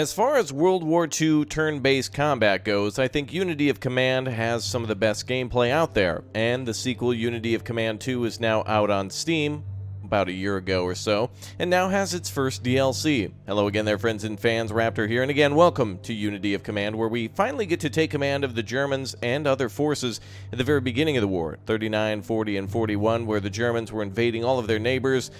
As far as World War II turn-based combat goes, I think Unity of Command has some of the best gameplay out there, and the sequel Unity of Command 2 is now out on Steam, about a year ago or so, and now has its first DLC. Hello again there, friends and fans, Raptor here, and again, welcome to Unity of Command, where we finally get to take command of the Germans and other forces at the very beginning of the war, 39, 40, and 41, where the Germans were invading all of their neighbors,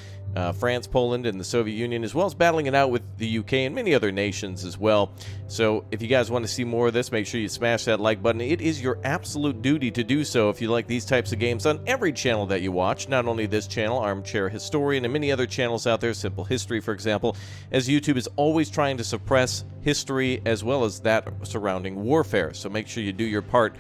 France, Poland, and the Soviet Union, as well as battling it out with the UK and many other nations as well. So if you guys want to see more of this, make sure you smash that like button. It is your absolute duty to do so if you like these types of games on every channel that you watch, not only this channel, Armchair Historian, and many other channels out there, Simple History, for example, as YouTube is always trying to suppress history as well as that surrounding warfare. So make sure you do your part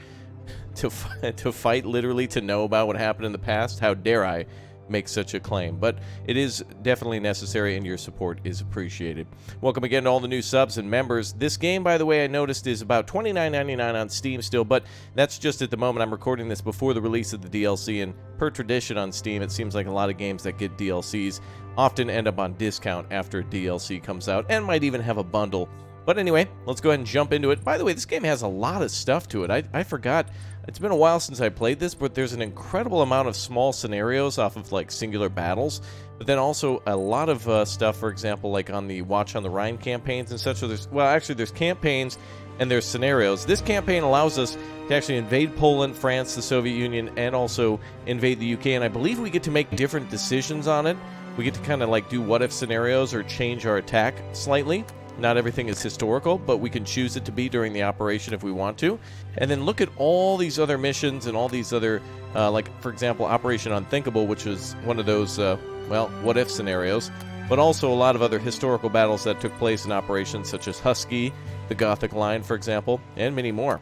to fight, literally, to know about what happened in the past. How dare I make such a claim, but it is definitely necessary and your support is appreciated. Welcome again to all the new subs and members. This game, by the way, I noticed is about $29.99 on Steam still, but that's just at the moment. I'm recording this before the release of the DLC, and per tradition on Steam, it seems like a lot of games that get DLCs often end up on discount after a DLC comes out and might even have a bundle. But anyway, let's go ahead and jump into it. By the way, this game has a lot of stuff to it. I forgot. It's been a while since I played this, but there's an incredible amount of small scenarios off of, like, singular battles. But then also a lot of stuff, for example, like on the Watch on the Rhine campaigns and such. So there's campaigns and there's scenarios. This campaign allows us to actually invade Poland, France, the Soviet Union, and also invade the UK. And I believe we get to make different decisions on it. We get to kind of like do what-if scenarios or change our attack slightly. Not everything is historical, but we can choose it to be during the operation if we want to. And then look at all these other missions and all these other, like, for example, Operation Unthinkable, which was one of those, what-if scenarios, but also a lot of other historical battles that took place in operations such as Husky, the Gothic Line, for example, and many more.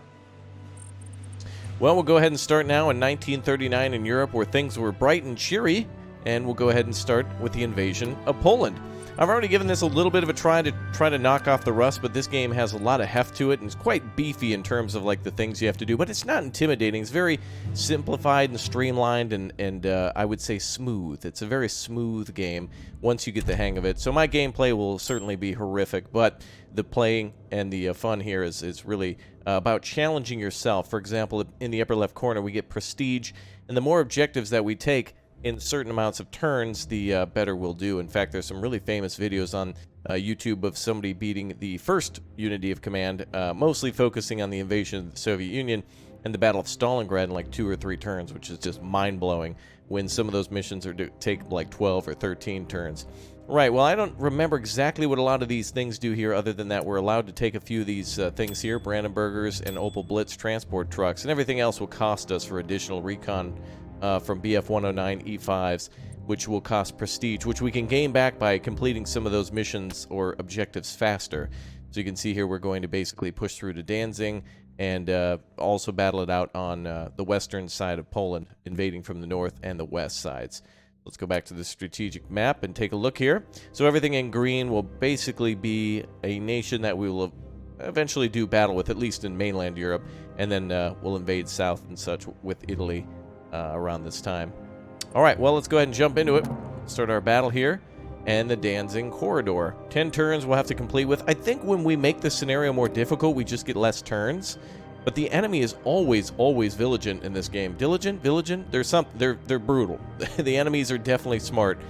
Well, we'll go ahead and start now in 1939 in Europe, where things were bright and cheery, and we'll go ahead and start with the invasion of Poland. I've already given this a little bit of a try to knock off the rust, but this game has a lot of heft to it, and it's quite beefy in terms of like the things you have to do, but it's not intimidating. It's very simplified and streamlined and I would say smooth. It's a very smooth game once you get the hang of it. So my gameplay will certainly be horrific, but the playing and the fun here is really about challenging yourself. For example, in the upper left corner, we get prestige, and the more objectives that we take in certain amounts of turns, the better we'll do. In fact, there's some really famous videos on YouTube of somebody beating the first Unity of Command, mostly focusing on the invasion of the Soviet Union and the Battle of Stalingrad in like 2 or 3 turns, which is just mind-blowing when some of those missions are to take like 12 or 13 turns. Right, well, I don't remember exactly what a lot of these things do here, other than that we're allowed to take a few of these things here, Brandenburgers and Opel Blitz transport trucks, and everything else will cost us for additional recon from BF 109 E5s, which will cost prestige, which we can gain back by completing some of those missions or objectives faster. So you can see here we're going to basically push through to Danzig and also battle it out on the western side of Poland, invading from the north and the west sides. Let's go back to the strategic map and take a look here. So everything in green will basically be a nation that we will eventually do battle with, at least in mainland Europe, and then we'll invade south and such with Italy around this time. Alright, well, let's go ahead and jump into it. Start our battle here. And the Danzig corridor. 10 turns we'll have to complete with. I think when we make the scenario more difficult, we just get less turns. But the enemy is always vigilant in this game. Vigilant? They're brutal. The enemies are definitely smart.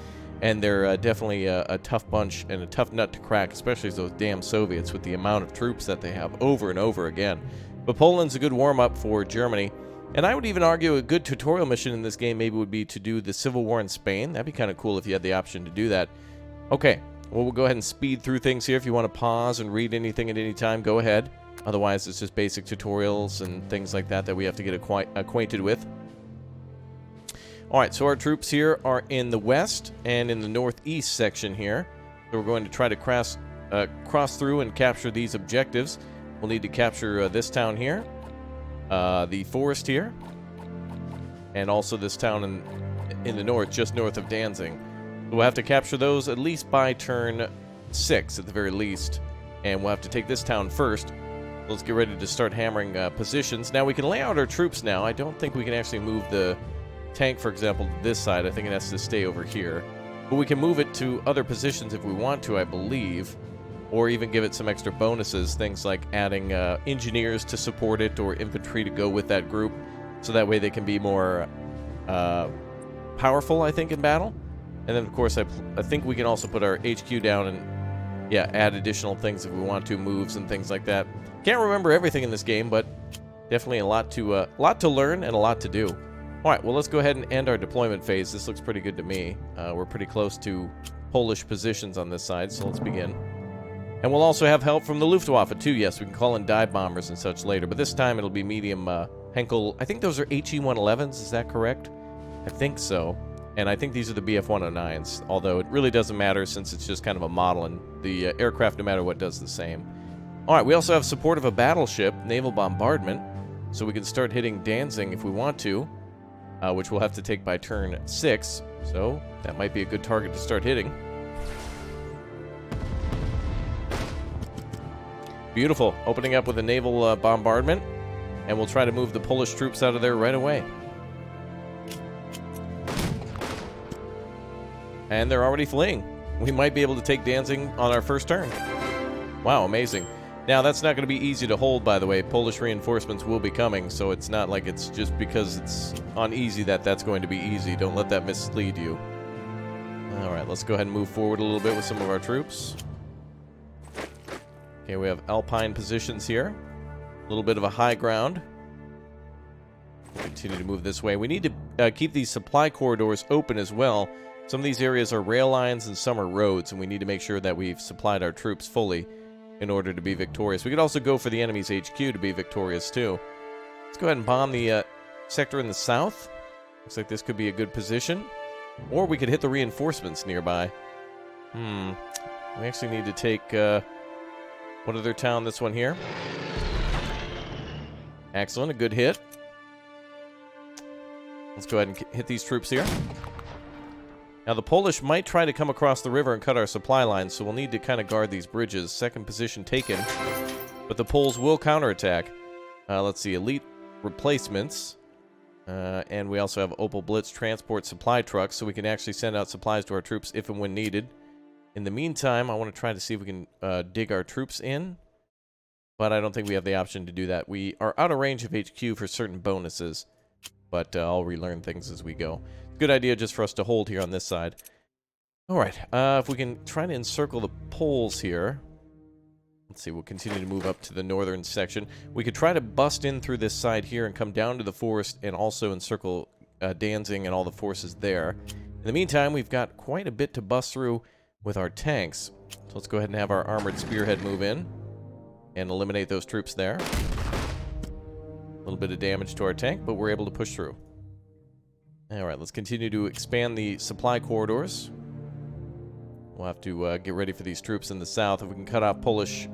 And they're definitely a tough bunch and a tough nut to crack, especially those damn Soviets with the amount of troops that they have over and over again. But Poland's a good warm-up for Germany. And I would even argue a good tutorial mission in this game maybe would be to do the Civil War in Spain. That'd be kind of cool if you had the option to do that. Okay, well, we'll go ahead and speed through things here. If you want to pause and read anything at any time, go ahead. Otherwise, it's just basic tutorials and things like that that we have to get acquainted with. Alright, so our troops here are in the west and in the northeast section here. So we're going to try to cross through and capture these objectives. We'll need to capture this town here. The forest here, and also this town in the north, just north of Danzig. We'll have to capture those at least by turn 6 at the very least, and we'll have to take this town first. Let's get ready to start hammering positions. Now we can lay out our troops now. I don't think we can actually move the tank, for example, to this side. I think it has to stay over here, but we can move it to other positions if we want to, I believe. or even give it some extra bonuses, things like adding engineers to support it or infantry to go with that group, so that way they can be more powerful, I think, in battle. And then, of course, I think we can also put our HQ down and, yeah, add additional things if we want to, moves and things like that. Can't remember everything in this game, but definitely a lot to learn and a lot to do. All right, well, let's go ahead and end our deployment phase. This looks pretty good to me. We're pretty close to Polish positions on this side, so let's begin. And we'll also have help from the Luftwaffe, too. Yes, we can call in dive bombers and such later, but this time it'll be medium Henkel. I think those are HE-111s, is that correct? I think so. And I think these are the BF-109s, although it really doesn't matter since it's just kind of a model, and the aircraft, no matter what, does the same. All right, we also have support of a battleship, naval bombardment, so we can start hitting Danzig if we want to, which we'll have to take by turn 6, so that might be a good target to start hitting. Beautiful. Opening up with a naval bombardment, and we'll try to move the Polish troops out of there right away. And they're already fleeing. We might be able to take Danzig on our first turn. Wow, amazing. Now, that's not going to be easy to hold, by the way. Polish reinforcements will be coming, so it's not like it's just because it's on easy that that's going to be easy. Don't let that mislead you. All right, let's go ahead and move forward a little bit with some of our troops. Okay, we have Alpine positions here. A little bit of a high ground. We'll continue to move this way. We need to keep these supply corridors open as well. Some of these areas are rail lines and some are roads, and we need to make sure that we've supplied our troops fully in order to be victorious. We could also go for the enemy's HQ to be victorious, too. Let's go ahead and bomb the sector in the south. Looks like this could be a good position. Or we could hit the reinforcements nearby. We actually need to take... what other town? This one here. Excellent, a good hit. Let's go ahead and hit these troops here. Now, the Polish might try to come across the river and cut our supply lines, so we'll need to kind of guard these bridges. Second position taken, but the Poles will counterattack. Let's see, elite replacements. And we also have Opel Blitz transport supply trucks, so we can actually send out supplies to our troops if and when needed. In the meantime, I want to try to see if we can dig our troops in, but I don't think we have the option to do that. We are out of range of HQ for certain bonuses, but I'll relearn things as we go. Good idea just for us to hold here on this side. All right, if we can try to encircle the Poles here. Let's see, we'll continue to move up to the northern section. We could try to bust in through this side here and come down to the forest and also encircle Danzig and all the forces there. In the meantime, we've got quite a bit to bust through with our tanks. So let's go ahead and have our armored spearhead move in and eliminate those troops there. A little bit of damage to our tank, but we're able to push through. All right, let's continue to expand the supply corridors. We'll have to get ready for these troops in the south. If we can cut off Polish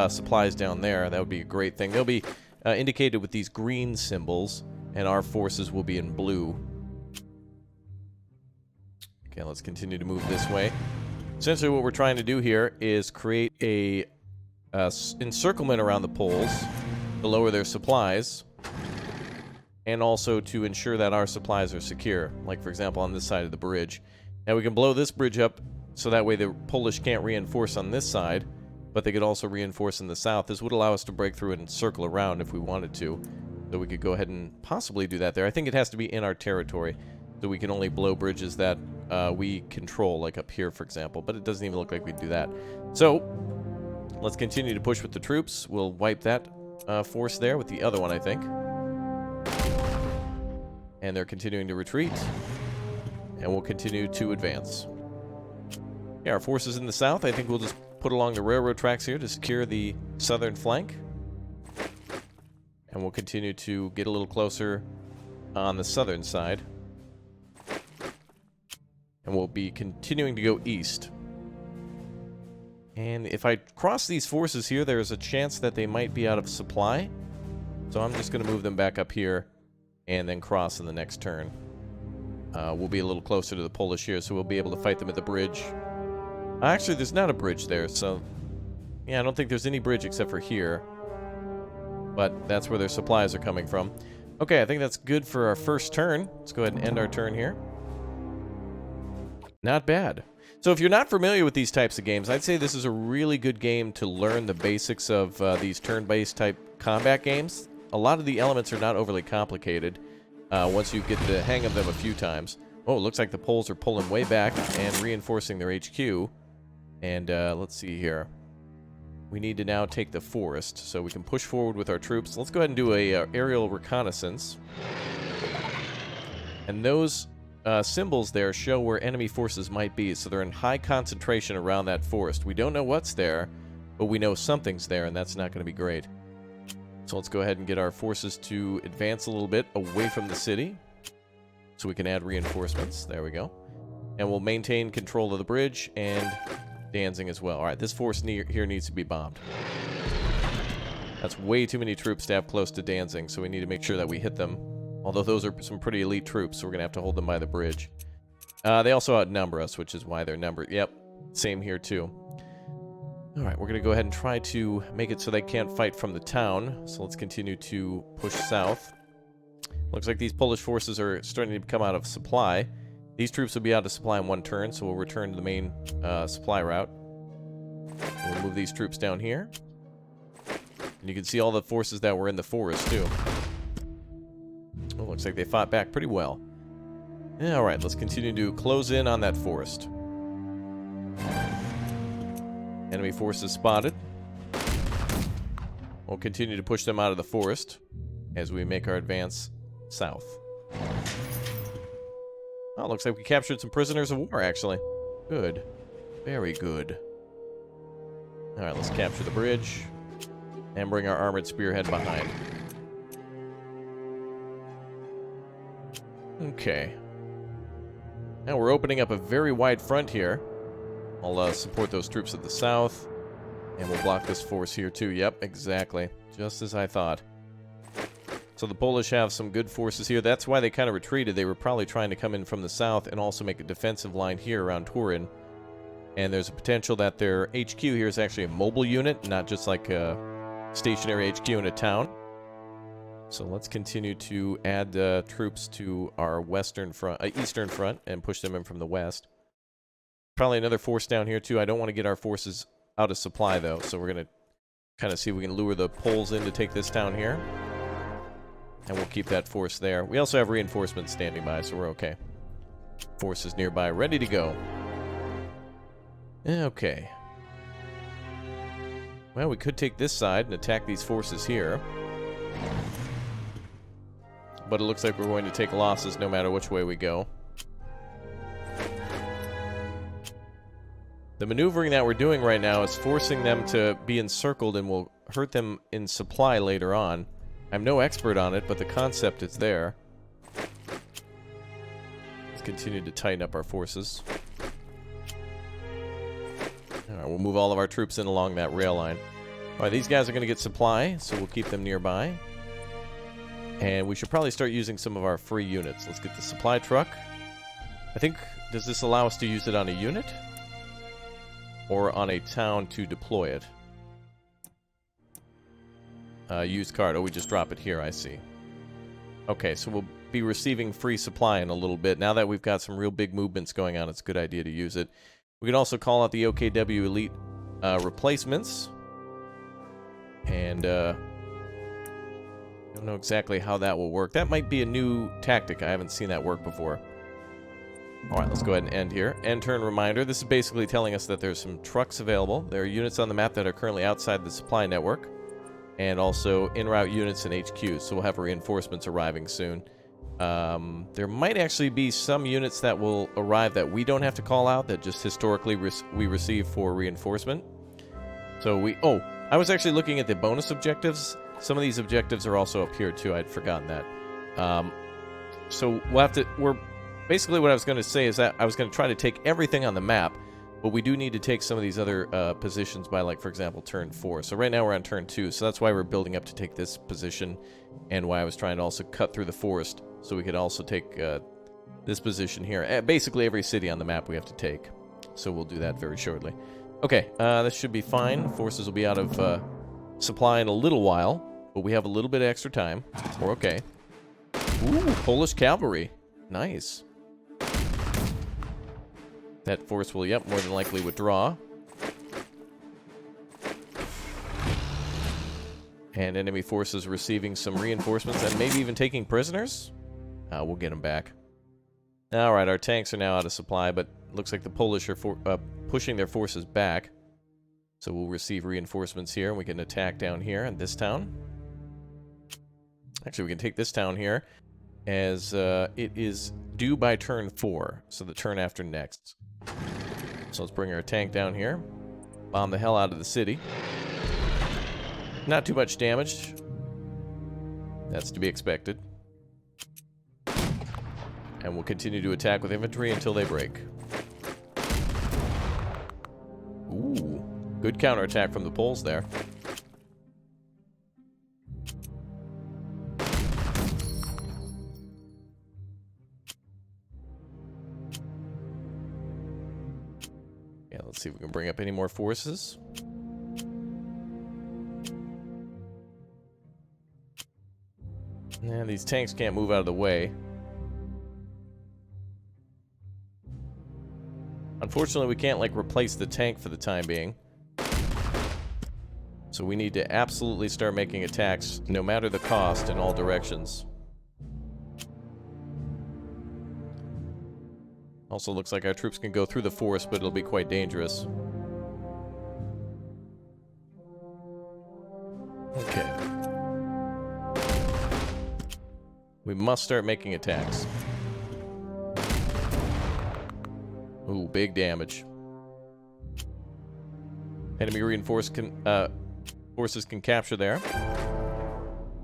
supplies down there, that would be a great thing. They'll be indicated with these green symbols, and our forces will be in blue. Okay, let's continue to move this way. Essentially, what we're trying to do here is create a encirclement around the Poles to lower their supplies, and also to ensure that our supplies are secure. Like, for example, on this side of the bridge. Now, we can blow this bridge up so that way the Polish can't reinforce on this side, but they could also reinforce in the south. This would allow us to break through and circle around if we wanted to. So we could go ahead and possibly do that there. I think it has to be in our territory, so we can only blow bridges that we control, like up here, for example. But it doesn't even look like we'd do that. So, let's continue to push with the troops. We'll wipe that force there with the other one, I think. And they're continuing to retreat. And we'll continue to advance. Yeah, our forces in the south, I think we'll just put along the railroad tracks here to secure the southern flank. And we'll continue to get a little closer on the southern side. And we'll be continuing to go east. And if I cross these forces here, there's a chance that they might be out of supply. So I'm just going to move them back up here and then cross in the next turn. We'll be a little closer to the Polish here, so we'll be able to fight them at the bridge. Actually, there's not a bridge there, so... yeah, I don't think there's any bridge except for here. But that's where their supplies are coming from. Okay, I think that's good for our first turn. Let's go ahead and end our turn here. Not bad. So if you're not familiar with these types of games, I'd say this is a really good game to learn the basics of these turn-based type combat games. A lot of the elements are not overly complicated once you get the hang of them a few times. Oh, it looks like the Poles are pulling way back and reinforcing their HQ. And let's see here. We need to now take the forest, so we can push forward with our troops. Let's go ahead and do a aerial reconnaissance. And those symbols there show where enemy forces might be, so they're in high concentration around that forest. We don't know what's there, but we know something's there, and that's not going to be great. So let's go ahead and get our forces to advance a little bit away from the city, so we can add reinforcements. There we go. And we'll maintain control of the bridge and Danzig as well. Alright, this force here needs to be bombed. That's way too many troops to have close to Danzig, so we need to make sure that we hit them. Although those are some pretty elite troops, so we're going to have to hold them by the bridge. They also outnumber us, which is why they're numbered. Yep, same here too. Alright, we're going to go ahead and try to make it so they can't fight from the town. So let's continue to push south. Looks like these Polish forces are starting to come out of supply. These troops will be out of supply in one turn, so we'll return to the main supply route. We'll move these troops down here. And you can see all the forces that were in the forest, too. Oh, looks like they fought back pretty well. Yeah, alright, let's continue to close in on that forest. Enemy forces spotted. We'll continue to push them out of the forest as we make our advance south. Oh, looks like we captured some prisoners of war, actually. Good. Very good. Alright, let's capture the bridge. And bring our armored spearhead behind. Okay. Now we're opening up a very wide front here. I'll support those troops at the south. And we'll block this force here too. Yep, exactly. Just as I thought. So the Polish have some good forces here. That's why they kind of retreated. They were probably trying to come in from the south and also make a defensive line here around Turin. And there's a potential that their HQ here is actually a mobile unit, not just like a stationary HQ in a town. So let's continue to add troops to our eastern front and push them in from the west. Probably another force down here too. I don't want to get our forces out of supply though, so we're going to kind of see if we can lure the Poles in to take this town here. And we'll keep that force there. We also have reinforcements standing by, so we're okay. Forces nearby, ready to go. Okay. Well, we could take this side and attack these forces here. But it looks like we're going to take losses no matter which way we go. The maneuvering that we're doing right now is forcing them to be encircled and will hurt them in supply later on. I'm no expert on it, but the concept is there. Let's continue to tighten up our forces. Alright, we'll move all of our troops in along that rail line. Alright, these guys are going to get supply, so we'll keep them nearby. And we should probably start using some of our free units. Let's get the supply truck. I think, does this allow us to use it on a unit? Or on a town to deploy it? Used card. Oh, we just drop it here, I see. Okay, so we'll be receiving free supply in a little bit. Now that we've got some real big movements going on, it's a good idea to use it. We can also call out the OKW Elite replacements. And, don't know exactly how that will work. That might be a new tactic. I haven't seen that work before. Alright, let's go ahead and end here. End turn reminder. This is basically telling us that there's some trucks available. There are units on the map that are currently outside the supply network. And also en-route units and HQs, so we'll have reinforcements arriving soon. There might actually be some units that will arrive that we don't have to call out, that just historically we receive for reinforcement. So I was actually looking at the bonus objectives. Some of these objectives are also up here too. I'd forgotten that. So we'll have to... Basically what I was going to say is that I was going to try to take everything on the map, but we do need to take some of these other positions by, like, for example, turn 4. So right now we're on turn 2, so that's why we're building up to take this position, and why I was trying to also cut through the forest, so we could also take this position here. Basically every city on the map we have to take, so we'll do that very shortly. Okay, this should be fine. Forces will be out of supply in a little while, but we have a little bit of extra time. We're okay. Ooh, Polish cavalry. Nice. That force will, yep, more than likely withdraw. And enemy forces receiving some reinforcements and maybe even taking prisoners? We'll get them back. Alright, our tanks are now out of supply, but looks like the Polish are pushing their forces back. So we'll receive reinforcements here, and we can attack down here in this town. Actually, we can take this town here, as it is due by turn 4, so the turn after next. So let's bring our tank down here, bomb the hell out of the city. Not too much damage. That's to be expected. And we'll continue to attack with infantry until they break. Ooh, good counterattack from the Poles there. Yeah, let's see if we can bring up any more forces. Yeah, these tanks can't move out of the way. Unfortunately, we can't, like, replace the tank for the time being. So we need to absolutely start making attacks, no matter the cost, in all directions. Also looks like our troops can go through the forest, but it'll be quite dangerous. Okay. We must start making attacks. Ooh, big damage. Enemy reinforced forces can capture there.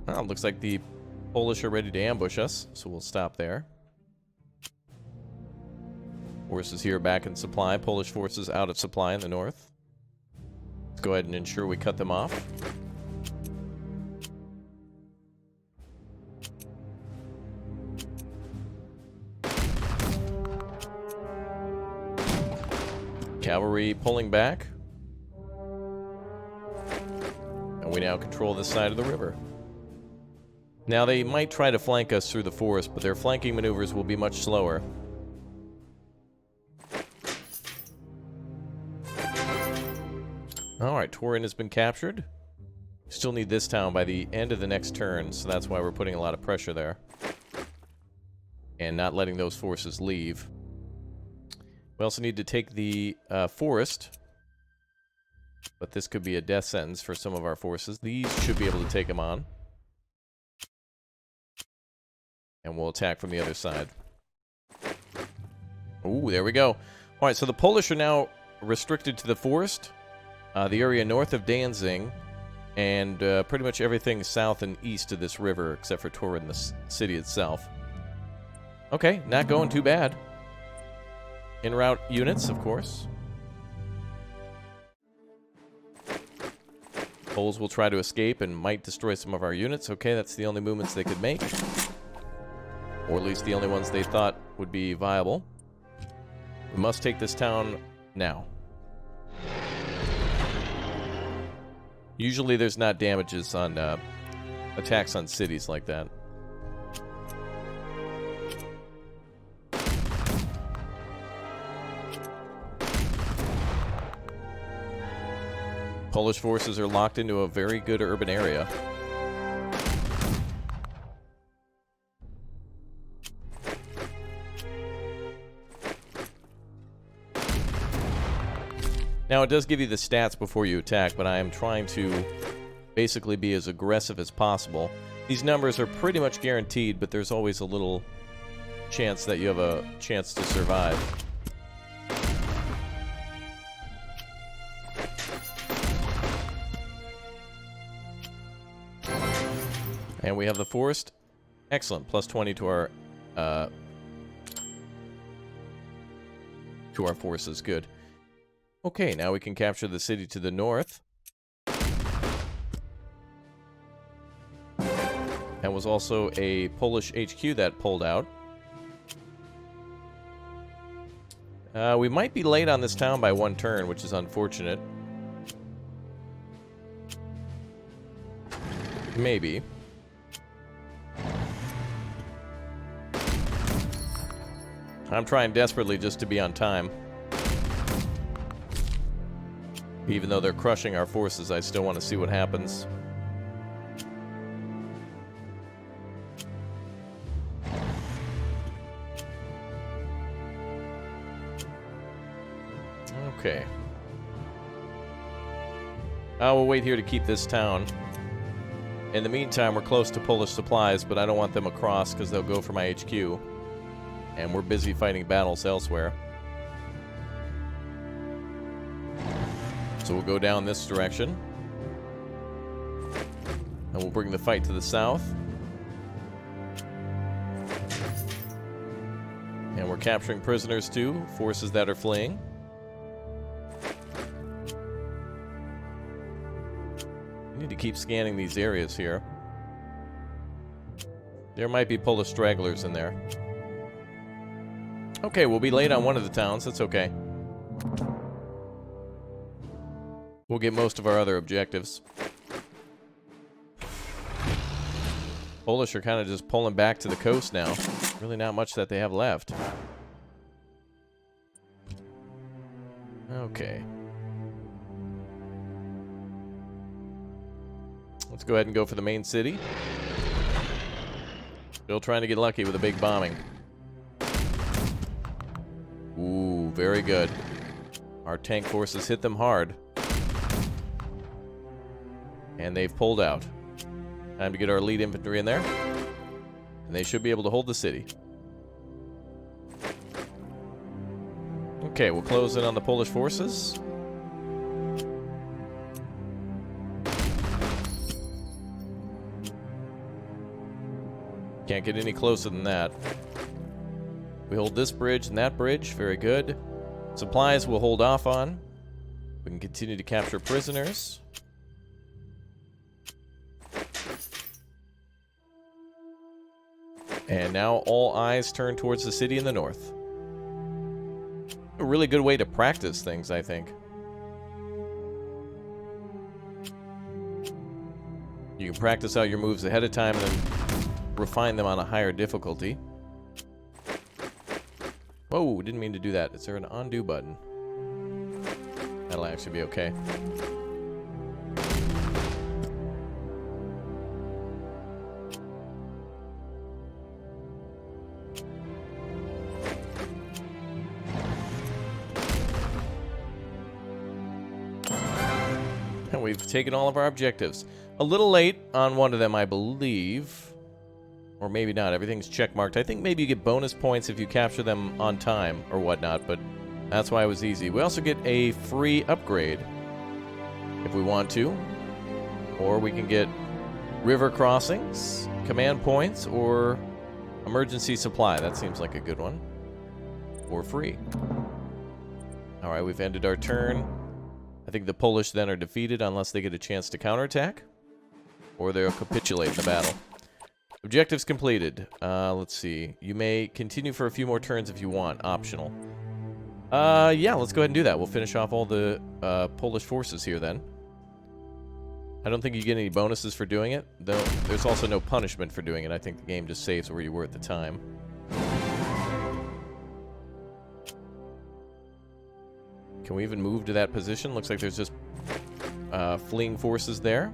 Oh, looks like the Polish are ready to ambush us, so we'll stop there. Forces here back in supply. Polish forces out of supply in the north. Let's go ahead and ensure we cut them off. Cavalry pulling back. And we now control this side of the river. Now they might try to flank us through the forest, but their flanking maneuvers will be much slower. Alright, Turin has been captured. Still need this town by the end of the next turn, so that's why we're putting a lot of pressure there. And not letting those forces leave. We also need to take the forest. But this could be a death sentence for some of our forces. These should be able to take them on. And we'll attack from the other side. Ooh, there we go. Alright, so the Polish are now restricted to the forest. The area north of Danzig. And pretty much everything south and east of this river, except for Turin, the city itself. Okay, not going too bad. En route units, of course. Poles will try to escape and might destroy some of our units. Okay, that's the only movements they could make. Or at least the only ones they thought would be viable. We must take this town now. Usually there's not damages on attacks on cities like that. Polish forces are locked into a very good urban area. Now, it does give you the stats before you attack, but I am trying to basically be as aggressive as possible. These numbers are pretty much guaranteed, but there's always a little chance that you have a chance to survive. And we have the forest. Excellent. Plus 20 to our forces. Good. Okay, now we can capture the city to the north. That was also a Polish HQ that pulled out. We might be late on this town by one turn, which is unfortunate. Maybe. I'm trying desperately just to be on time. Even though they're crushing our forces, I still want to see what happens. Okay. I will wait here to keep this town. In the meantime, we're close to Polish supplies, but I don't want them across because they'll go for my HQ. And we're busy fighting battles elsewhere. So we'll go down this direction. And we'll bring the fight to the south. And we're capturing prisoners too, forces that are fleeing. We need to keep scanning these areas here. There might be Polish stragglers in there. Okay, we'll be late on one of the towns. That's okay. We'll get most of our other objectives. Polish are kind of just pulling back to the coast now. Really not much that they have left. Okay. Let's go ahead and go for the main city. Still trying to get lucky with a big bombing. Ooh, very good. Our tank forces hit them hard. And they've pulled out. Time to get our lead infantry in there. And they should be able to hold the city. Okay, we'll close in on the Polish forces. Can't get any closer than that. We hold this bridge and that bridge. Very good. Supplies we'll hold off on. We can continue to capture prisoners. And now all eyes turn towards the city in the north. A really good way to practice things, I think. You can practice out your moves ahead of time and then refine them on a higher difficulty. Whoa, didn't mean to do that. Is there an undo button? That'll actually be okay. And we've taken all of our objectives. A little late on one of them, I believe. Or maybe not. Everything's checkmarked. I think maybe you get bonus points if you capture them on time or whatnot, but that's why it was easy. We also get a free upgrade if we want to. Or we can get river crossings, command points, or emergency supply. That seems like a good one. For free. Alright, we've ended our turn. I think the Polish then are defeated unless they get a chance to counterattack. Or they'll capitulate in the battle. Objectives completed. Let's see. You may continue for a few more turns if you want. Optional. Yeah, let's go ahead and do that. We'll finish off all the Polish forces here then. I don't think you get any bonuses for doing it, though there's also no punishment for doing it. I think the game just saves where you were at the time. Can we even move to that position? Looks like there's just fleeing forces there.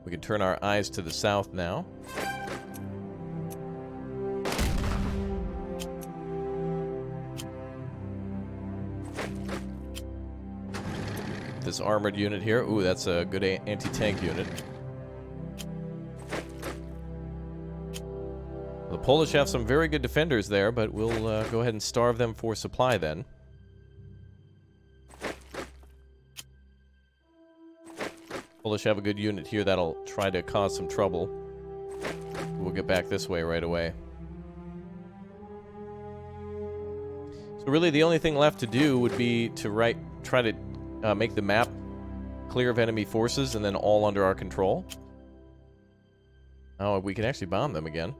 We can turn our eyes to the south now. This armored unit here. Ooh, that's a good anti-tank unit. The Polish have some very good defenders there, but we'll go ahead and starve them for supply then. Polish have a good unit here that'll try to cause some trouble. We'll get back this way right away. So really the only thing left to do would be to try to make the map clear of enemy forces and then all under our control. Oh, we can actually bomb them again.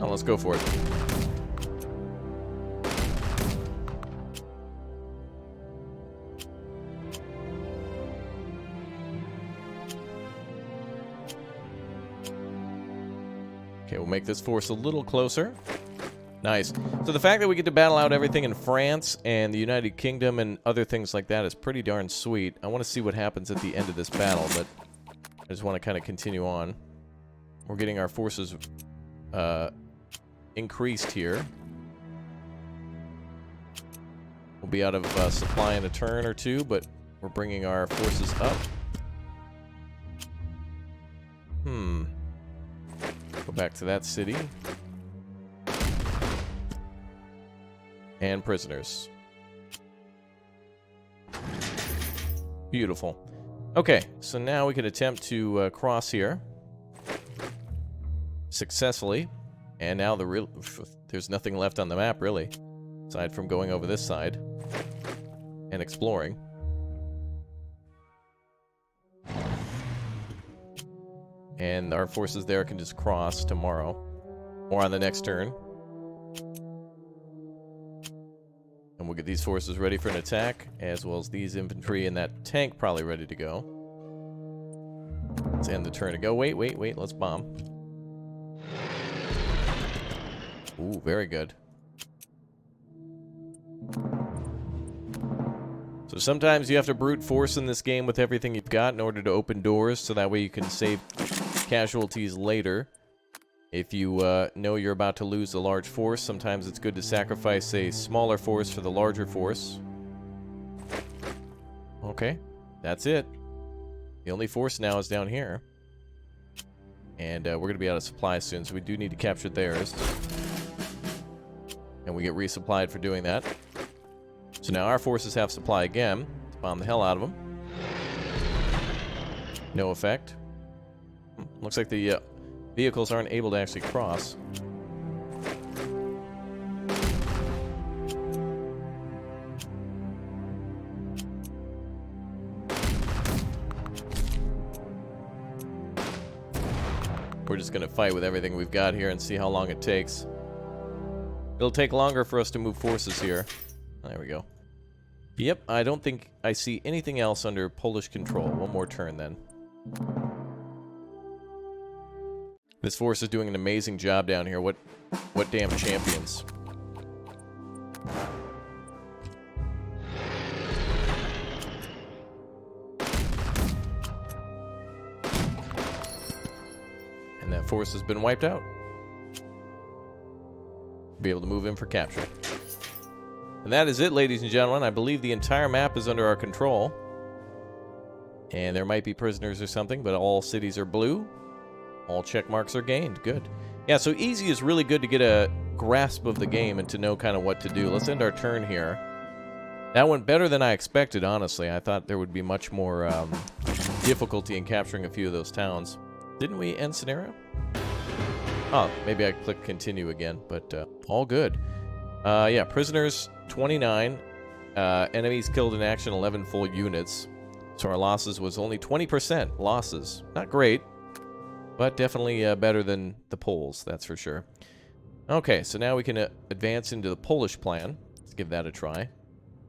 Oh, let's go for it. Okay, we'll make this force a little closer. Nice. So the fact that we get to battle out everything in France and the United Kingdom and other things like that is pretty darn sweet. I want to see what happens at the end of this battle, but I just want to kind of continue on. We're getting our forces increased here. We'll be out of supply in a turn or two, but we're bringing our forces up. Go back to that city. And prisoners. Beautiful. Okay, so now we can attempt to cross here successfully. And now there's nothing left on the map, really, aside from going over this side and exploring. And our forces there can just cross tomorrow or on the next turn. And we'll get these forces ready for an attack, as well as these infantry and that tank probably ready to go. Let's end the turn and go. Wait, let's bomb. Ooh, very good. So sometimes you have to brute force in this game with everything you've got in order to open doors, so that way you can save casualties later. If you know you're about to lose a large force, sometimes it's good to sacrifice a smaller force for the larger force. Okay, that's it. The only force now is down here. And we're going to be out of supply soon, so we do need to capture theirs. And we get resupplied for doing that. So now our forces have supply again. Let's bomb the hell out of them. No effect. Looks like the vehicles aren't able to actually cross. We're just going to fight with everything we've got here and see how long it takes. It'll take longer for us to move forces here. There we go. Yep, I don't think I see anything else under Polish control. One more turn then. This force is doing an amazing job down here. What damn champions. And that force has been wiped out. Be able to move in for capture. And that is it, ladies and gentlemen. I believe the entire map is under our control. And there might be prisoners or something, but all cities are blue. All check marks are gained. Good. Yeah, so easy is really good to get a grasp of the game and to know kind of what to do. Let's end our turn here. That went better than I expected, honestly. I thought there would be much more difficulty in capturing a few of those towns. Didn't we end scenario? Oh, maybe I click continue again, but all good. Yeah, prisoners 29. Enemies killed in action 11 full units. So our losses was only 20% losses. Not great. But definitely better than the Poles, that's for sure. Okay, so now we can advance into the Polish plan. Let's give that a try.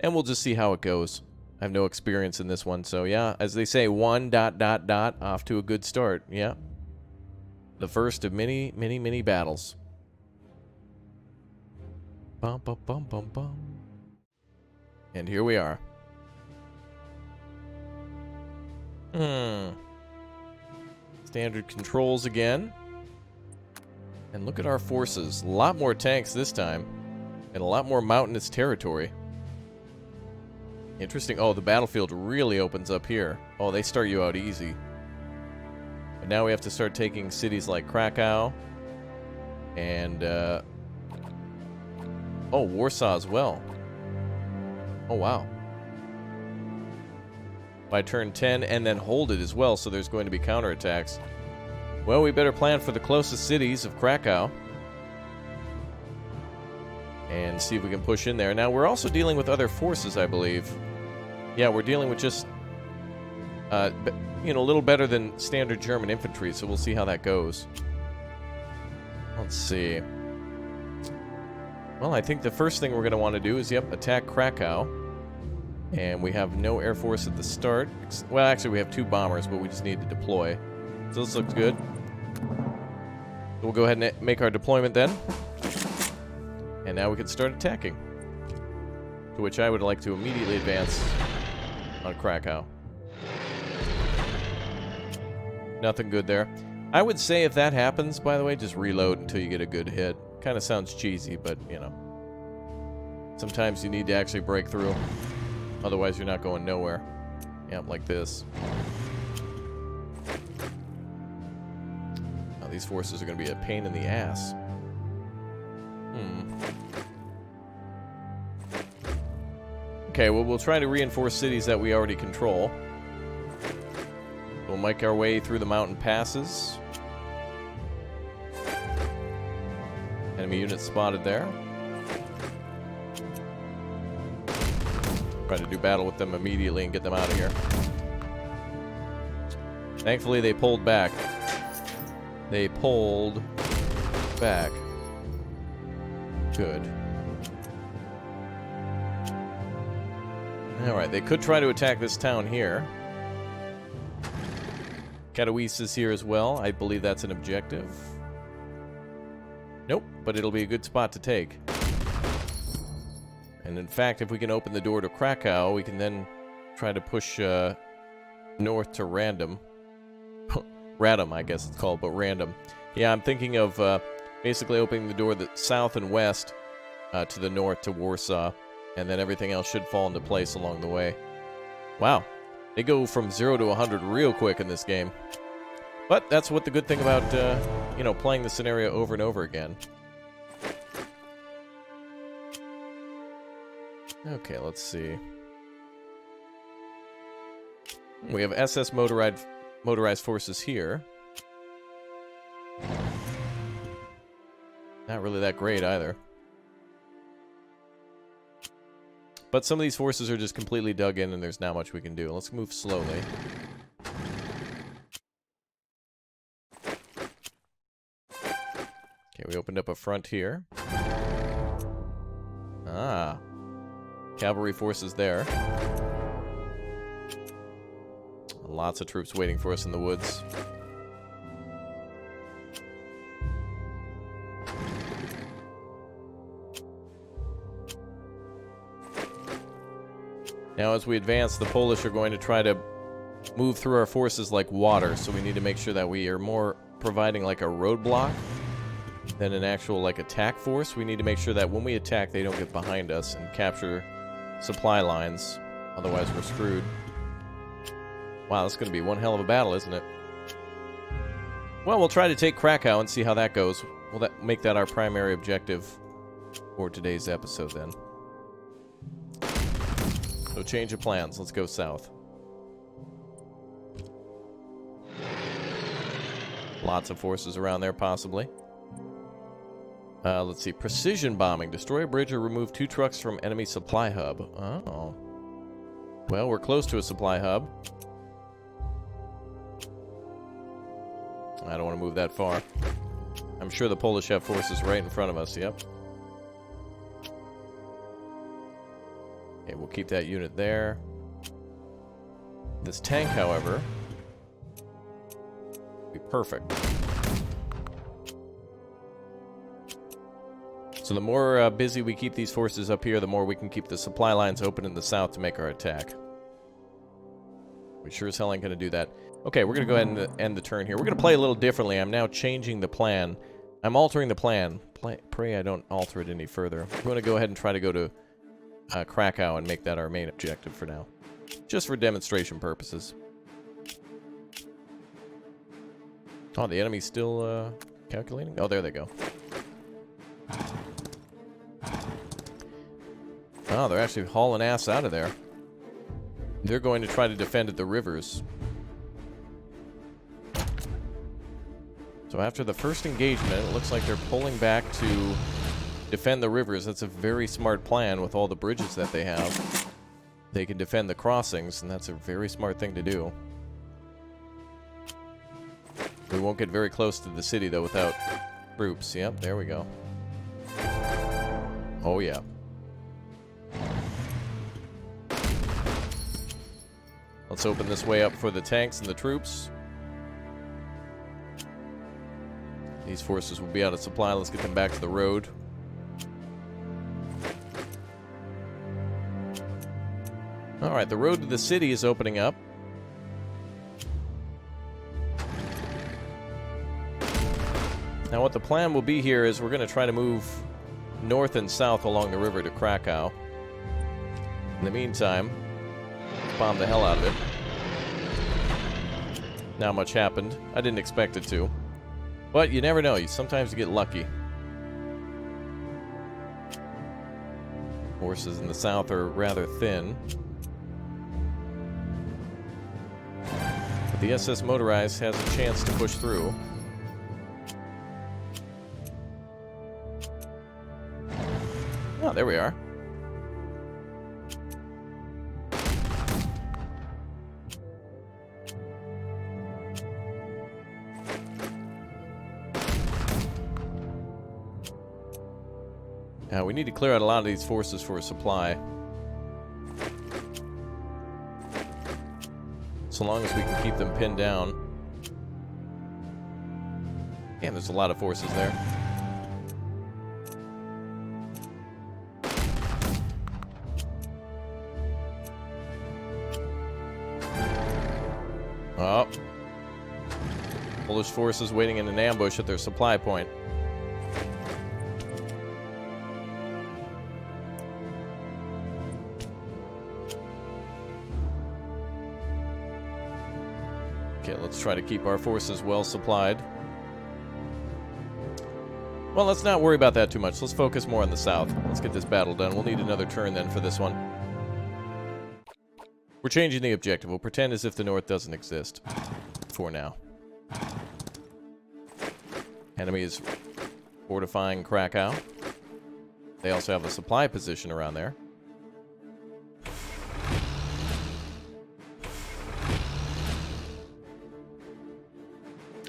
And we'll just see how it goes. I have no experience in this one, so yeah. As they say, off to a good start. Yeah. The first of many, many, many battles. Bum, bum, bum, bum, bum. And here we are. Standard controls again. And look at our forces. A lot more tanks this time. And a lot more mountainous territory. Interesting. Oh, the battlefield really opens up here. Oh, they start you out easy. But now we have to start taking cities like Krakow. And, oh, Warsaw as well. Oh, wow. By turn 10 and then hold it as well, so there's going to be counterattacks. Well, we better plan for the closest cities of Krakow. And see if we can push in there. Now, we're also dealing with other forces, I believe. Yeah, we're dealing with just, you know, a little better than standard German infantry, so we'll see how that goes. Let's see. Well, I think the first thing we're going to want to do is, yep, attack Krakow. And we have no air force at the start. Well, actually, we have 2 bombers, but we just need to deploy. So this looks good. So we'll go ahead and make our deployment then. And now we can start attacking. To which I would like to immediately advance on Krakow. Nothing good there. I would say if that happens, by the way, just reload until you get a good hit. Kind of sounds cheesy, but, you know. Sometimes you need to actually break through. Otherwise, you're not going nowhere. Yep, like this. Now, these forces are going to be a pain in the ass. Okay, well, we'll try to reinforce cities that we already control. We'll make our way through the mountain passes. Enemy units spotted there. Try to do battle with them immediately and get them out of here. Thankfully, they pulled back. They pulled back. Good. Alright, they could try to attack this town here. Katowice is here as well. I believe that's an objective. Nope, but it'll be a good spot to take. And in fact, if we can open the door to Krakow, we can then try to push north to Random. Radom, I guess it's called, but Random. Yeah, I'm thinking of basically opening the door south and west to the north to Warsaw, and then everything else should fall into place along the way. Wow. They go from 0 to 100 real quick in this game. But that's what the good thing about, you know, playing the scenario over and over again. Okay, let's see. We have SS motorized forces here. Not really that great either. But some of these forces are just completely dug in and there's not much we can do. Let's move slowly. Okay, we opened up a front here. Ah. Cavalry forces there. Lots of troops waiting for us in the woods. Now, as we advance, the Polish are going to try to move through our forces like water, so we need to make sure that we are more providing like a roadblock than an actual like attack force. We need to make sure that when we attack, they don't get behind us and capture supply lines. Otherwise, we're screwed. Wow, that's going to be one hell of a battle, isn't it? Well, we'll try to take Krakow and see how that goes. We'll make that our primary objective for today's episode, then. So change of plans. Let's go south. Lots of forces around there, possibly. Let's see. Precision bombing. Destroy a bridge or remove 2 trucks from enemy supply hub. Oh. Well, we're close to a supply hub. I don't want to move that far. I'm sure the Polish have forces right in front of us. Yep. Okay, we'll keep that unit there. This tank, however, will be perfect. So the more busy we keep these forces up here, the more we can keep the supply lines open in the south to make our attack. We sure as hell ain't going to do that. Okay, we're going to go ahead and end the turn here. We're going to play a little differently. I'm now changing the plan. I'm altering the plan. Pray I don't alter it any further. I'm going to go ahead and try to go to Krakow and make that our main objective for now. Just for demonstration purposes. Oh, the enemy's still calculating? Oh, there they go. Oh, they're actually hauling ass out of there. They're going to try to defend at the rivers. So after the first engagement, it looks like they're pulling back to defend the rivers. That's a very smart plan with all the bridges that they have. They can defend the crossings, and that's a very smart thing to do. We won't get very close to the city, though, without troops. Yep, there we go. Oh, yeah. Let's open this way up for the tanks and the troops. These forces will be out of supply. Let's get them back to the road. Alright, the road to the city is opening up. Now what the plan will be here is we're going to try to move north and south along the river to Krakow. In the meantime, bomb the hell out of it. Not much happened. I didn't expect it to. But you never know. Sometimes you get lucky. Forces in the south are rather thin. But the SS Motorized has a chance to push through. Oh, there we are. Now, we need to clear out a lot of these forces for a supply. So long as we can keep them pinned down. Damn, there's a lot of forces there. Oh. Polish forces waiting in an ambush at their supply point. Okay, let's try to keep our forces well supplied. Well, let's not worry about that too much. Let's focus more on the south. Let's get this battle done. We'll need another turn then for this one. We're changing the objective. We'll pretend as if the north doesn't exist. For now. Enemy is fortifying Krakow. They also have a supply position around there.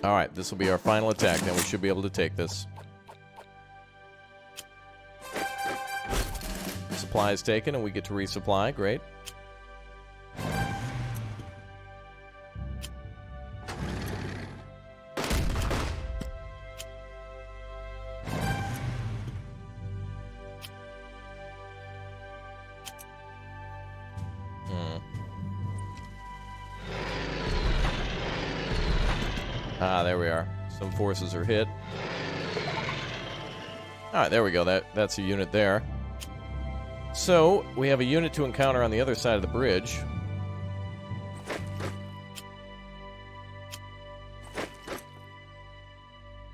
Alright, this will be our final attack, then we should be able to take this. Supply is taken, and we get to resupply. Great. Ah, there we are. Some forces are hit. Alright, there we go. That's a unit there. So, we have a unit to encounter on the other side of the bridge.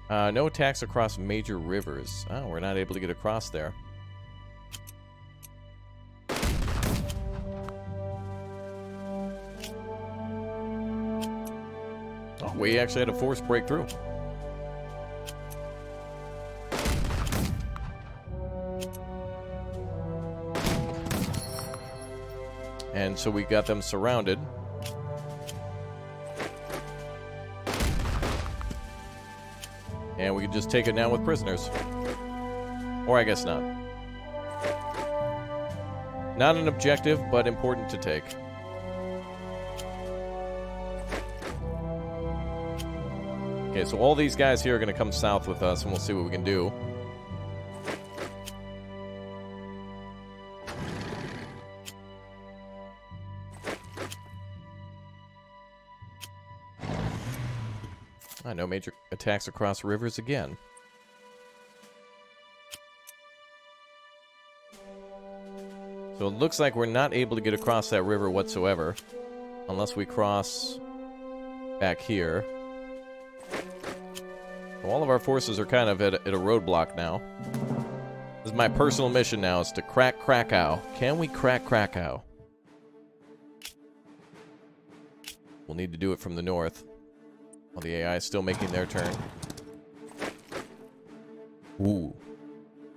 No attacks across major rivers. Oh, we're not able to get across there. Oh, we actually had a force breakthrough. And so we got them surrounded. And we can just take it now with prisoners. Or I guess not. Not an objective, but important to take. Okay, so all these guys here are going to come south with us, and we'll see what we can do. No major attacks across rivers again. So it looks like we're not able to get across that river whatsoever. Unless we cross back here. So all of our forces are kind of at a roadblock now. This is my personal mission now, is to crack Krakow. Can we crack Krakow? We'll need to do it from the north. While the AI is still making their turn. Ooh.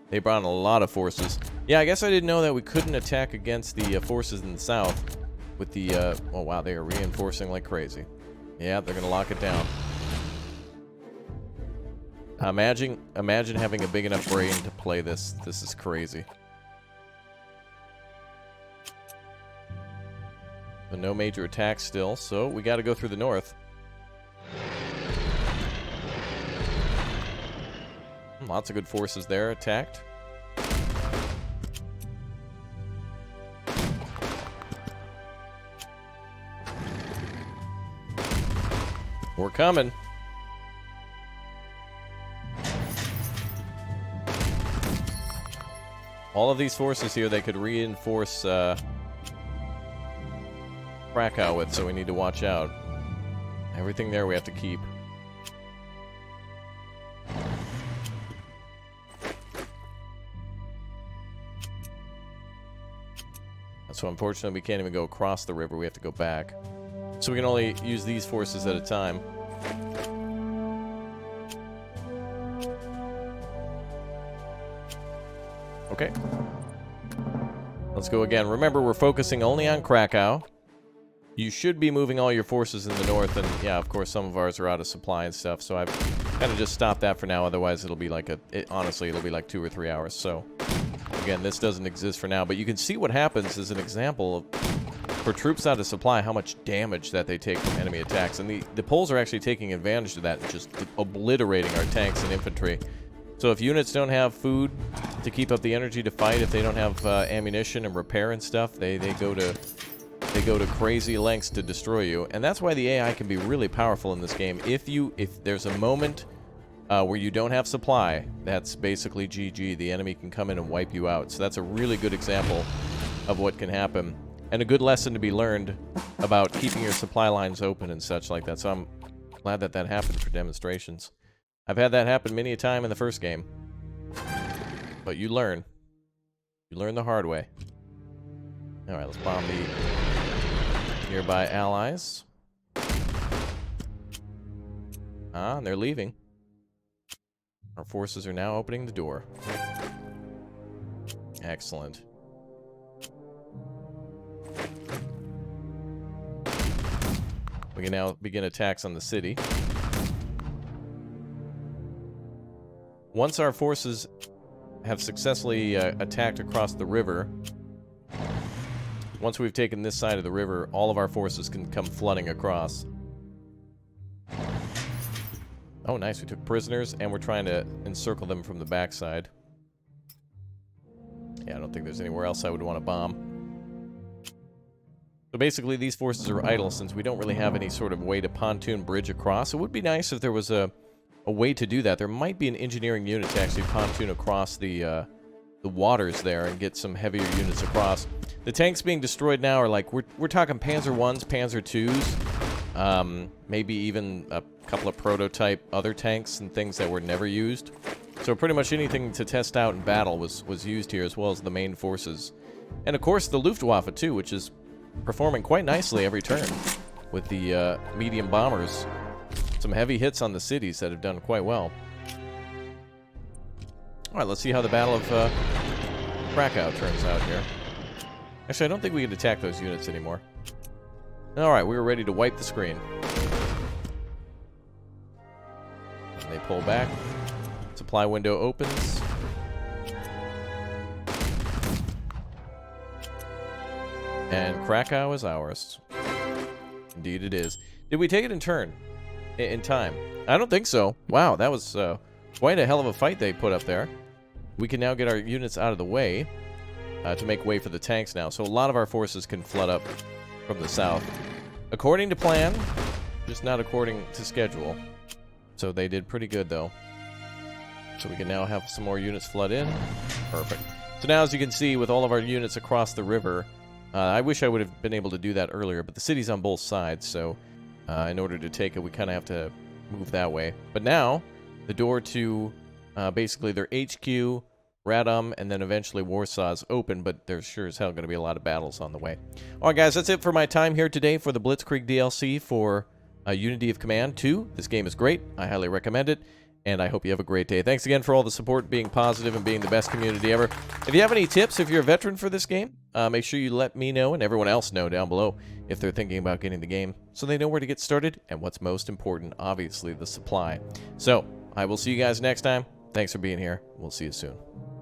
They brought in a lot of forces. Yeah, I guess I didn't know that we couldn't attack against the forces in the south with the, oh wow, they are reinforcing like crazy. Yeah, they're gonna lock it down. Imagine having a big enough brain to play this. This is crazy. But no major attacks still, so we gotta go through the north. Lots of good forces there attacked. coming. All of these forces here, they could reinforce Krakow with, so we need to watch out. Everything there we have to keep. So unfortunately we can't even go across the river, we have to go back. So we can only use these forces at a time. Okay. Let's go again. Remember, we're focusing only on Krakow. You should be moving all your forces in the north, and yeah, of course, some of ours are out of supply and stuff, so I've kind of just stopped that for now, otherwise it'll be like honestly, it'll be like 2 or 3 hours, so again, this doesn't exist for now, but you can see what happens as an example of, for troops out of supply, how much damage that they take from enemy attacks, and the Poles are actually taking advantage of that and just obliterating our tanks and infantry. So if units don't have food to keep up the energy to fight, if they don't have ammunition and repair and stuff, they go to crazy lengths to destroy you, and that's why the AI can be really powerful in this game. If there's a moment where you don't have supply, that's basically GG. The enemy can come in and wipe you out. So that's a really good example of what can happen, and a good lesson to be learned about keeping your supply lines open and such like that. So I'm glad that that happened for demonstrations. I've had that happen many a time in the first game, but you learn. You learn the hard way. All right, let's bomb the nearby allies. Ah, and they're leaving. Our forces are now opening the door. Excellent. We can now begin attacks on the city. Once our forces have successfully attacked across the river, once we've taken this side of the river, all of our forces can come flooding across. Oh, nice. We took prisoners, and we're trying to encircle them from the backside. Yeah, I don't think there's anywhere else I would want to bomb. So basically, these forces are idle since we don't really have any sort of way to pontoon bridge across. It would be nice if there was a way to do that. There might be an engineering unit to actually pontoon across the waters there and get some heavier units across. The tanks being destroyed now are like, we're talking Panzer 1s, Panzer 2s, maybe even a couple of prototype other tanks and things that were never used. So pretty much anything to test out in battle was used here, as well as the main forces. And of course the Luftwaffe too, which is performing quite nicely every turn with the medium bombers. Some heavy hits on the cities that have done quite well. Alright, let's see how the Battle of Krakow turns out here. Actually, I don't think we can attack those units anymore. Alright, we were ready to wipe the screen. And they pull back. Supply window opens. And Krakow is ours. Indeed it is. Did we take it in turn? In time? I don't think so. Wow, that was quite a hell of a fight they put up there. We can now get our units out of the way to make way for the tanks now. So a lot of our forces can flood up from the south. According to plan, just not according to schedule. So they did pretty good though. So we can now have some more units flood in. Perfect. So now as you can see, with all of our units across the river, I wish I would have been able to do that earlier, but the city's on both sides, so in order to take it, we kind of have to move that way. But now, the door to basically their HQ, Radom, and then eventually Warsaw is open, but there's sure as hell going to be a lot of battles on the way. Alright guys, that's it for my time here today for the Blitzkrieg DLC for Unity of Command 2. This game is great. I highly recommend it, and I hope you have a great day. Thanks again for all the support, being positive, and being the best community ever. If you have any tips, if you're a veteran for this game, make sure you let me know and everyone else know down below if they're thinking about getting the game, so they know where to get started, and what's most important, obviously, the supply. So, I will see you guys next time. Thanks for being here. We'll see you soon.